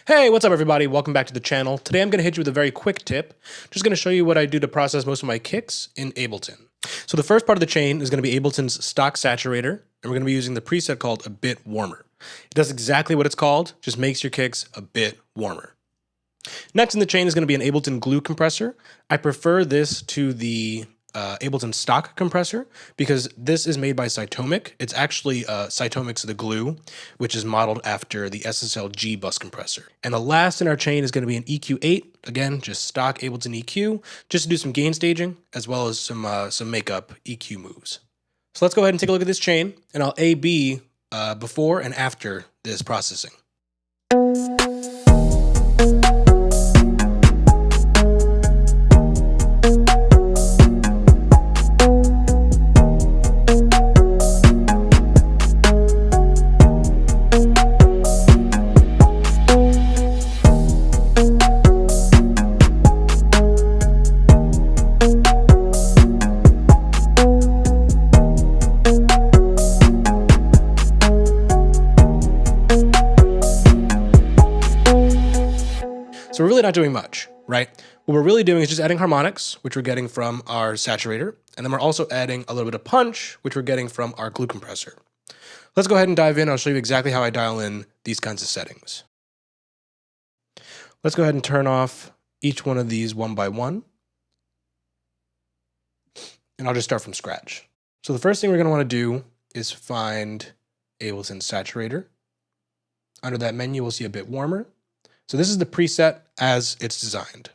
Hey, what's up everybody? Welcome back to the channel. Today I'm going to hit you with a very quick tip. Just going to show you what I do to process most of my kicks in Ableton. So the first part of the chain is going to be Ableton's stock saturator, and we're going to be using the preset called a bit warmer. It does exactly what it's called, just makes your kicks a bit warmer. Next in the chain is going to be an Ableton glue compressor. I prefer this to the Ableton stock compressor because this is made by Cytomic. It's actually Cytomic's The Glue, which is modeled after the SSL-G bus compressor. And the last in our chain is going to be an EQ8. Again, just stock Ableton EQ, just to do some gain staging as well as some makeup EQ moves. So let's go ahead and take a look at this chain, and I'll A/B before and after this processing. So we're really not doing much, right? What we're really doing is just adding harmonics, which we're getting from our saturator, and then we're also adding a little bit of punch, which we're getting from our glue compressor. Let's go ahead and dive in. I'll show you exactly how I dial in these kinds of settings. Let's go ahead and turn off each one of these one by one. And I'll just start from scratch. So the first thing we're going to want to do is find Ableton Saturator. Under that menu, we'll see a bit warmer. So this is the preset as it's designed.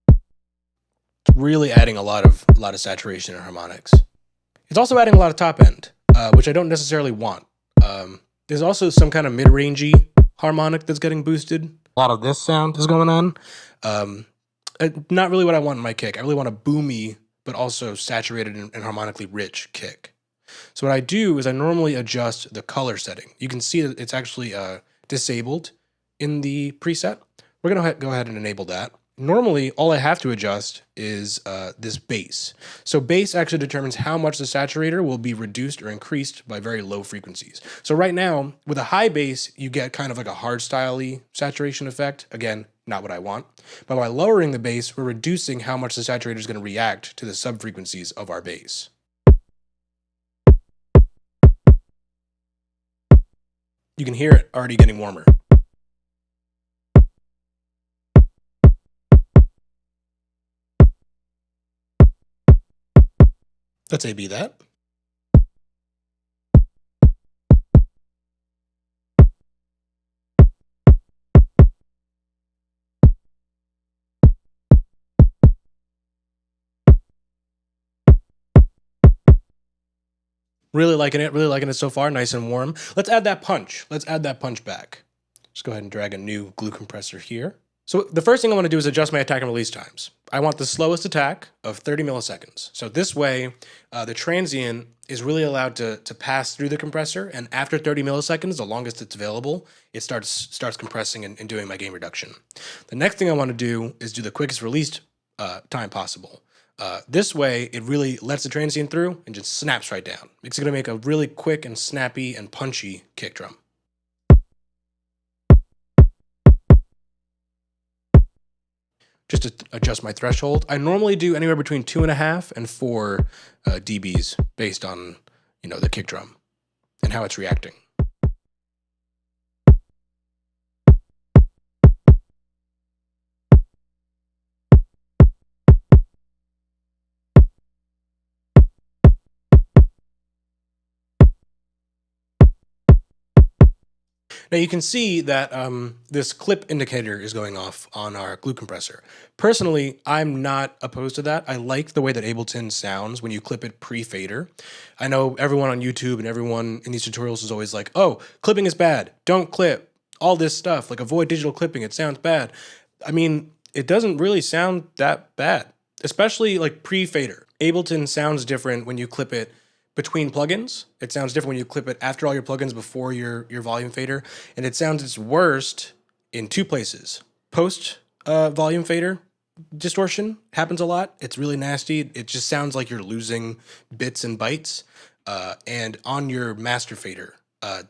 It's really adding a lot of saturation and harmonics. It's also adding a lot of top end, which I don't necessarily want. There's also some kind of mid-rangey harmonic that's getting boosted. A lot of this sound is going on. Not really what I want in my kick. I really want a boomy, but also saturated and harmonically rich kick. So what I do is I normally adjust the color setting. You can see that it's actually disabled in the preset. We're going to go ahead and enable that. Normally, all I have to adjust is this bass. So bass actually determines how much the saturator will be reduced or increased by very low frequencies. So right now, with a high bass, you get kind of like a hardstyle-y saturation effect. Again, not what I want. But by lowering the bass, we're reducing how much the saturator is going to react to the sub-frequencies of our bass. You can hear it already getting warmer. Let's A/B that. Really liking it so far, nice and warm. Let's add that punch. Let's add that punch back. Just go ahead and drag a new glue compressor here. So the first thing I want to do is adjust my attack and release times. I want the slowest attack of 30 milliseconds. So this way, the transient is really allowed to pass through the compressor, and after 30 milliseconds, the longest it's available, it starts compressing and doing my gain reduction. The next thing I want to do is do the quickest release time possible. This way, it really lets the transient through and just snaps right down. It's going to make a really quick and snappy and punchy kick drum. Just to adjust my threshold, I normally do anywhere between 2.5 and 4 dBs based on, the kick drum and how it's reacting. Now you can see that this clip indicator is going off on our glue compressor. Personally, I'm not opposed to that. I like the way that Ableton sounds when you clip it pre-fader. I know everyone on YouTube and everyone in these tutorials is always like, oh, clipping is bad, don't clip, all this stuff, like avoid digital clipping, it sounds bad. I mean, it doesn't really sound that bad, especially like pre-fader. Ableton sounds different when you clip it between plugins. It sounds different when you clip it after all your plugins before your volume fader. And it sounds its worst in two places. Post volume fader distortion happens a lot. It's really nasty. It just sounds like you're losing bits and bytes. And on your master fader,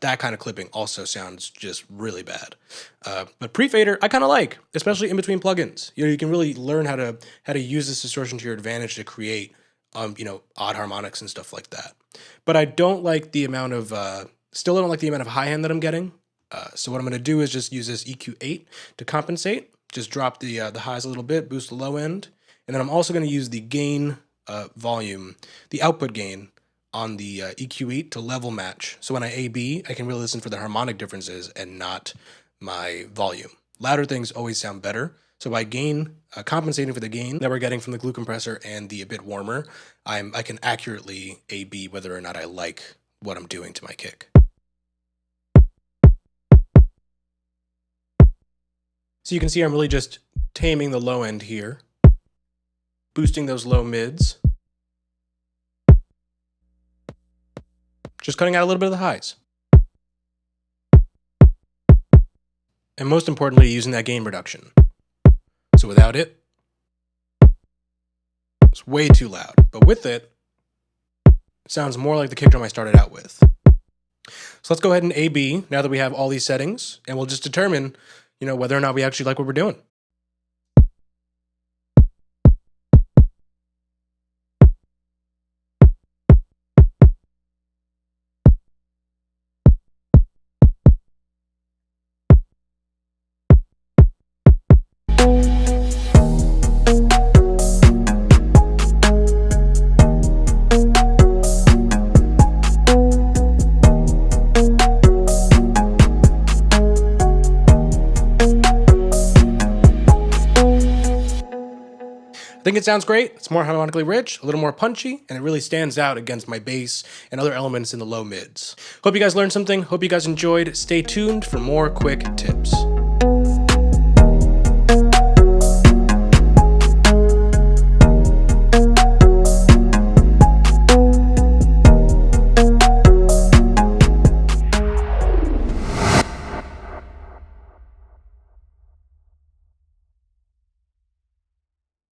that kind of clipping also sounds just really bad. But pre-fader, I kind of like, especially in between plugins. You know, you can really learn how to use this distortion to your advantage to create, you know, odd harmonics and stuff like that. But I don't like the amount of, still don't like the amount of high end that I'm getting. So what I'm going to do is just use this EQ8 to compensate. Just drop the highs a little bit, boost the low end, and then I'm also going to use the gain volume, the output gain on the EQ8 to level match. So when I A/B, I can really listen for the harmonic differences and not my volume. Louder things always sound better. So by gain, compensating for the gain that we're getting from the glue compressor and the a bit warmer, I can accurately A/B whether or not I like what I'm doing to my kick. So you can see I'm really just taming the low end here, boosting those low mids, just cutting out a little bit of the highs. And most importantly, using that gain reduction. So without it, it's way too loud. But with it, it sounds more like the kick drum I started out with. So let's go ahead and A/B now that we have all these settings, and we'll just determine, you know, whether or not we actually like what we're doing. I think it sounds great. It's more harmonically rich, a little more punchy, and it really stands out against my bass and other elements in the low mids. Hope you guys learned something. Hope you guys enjoyed. Stay tuned for more quick tips.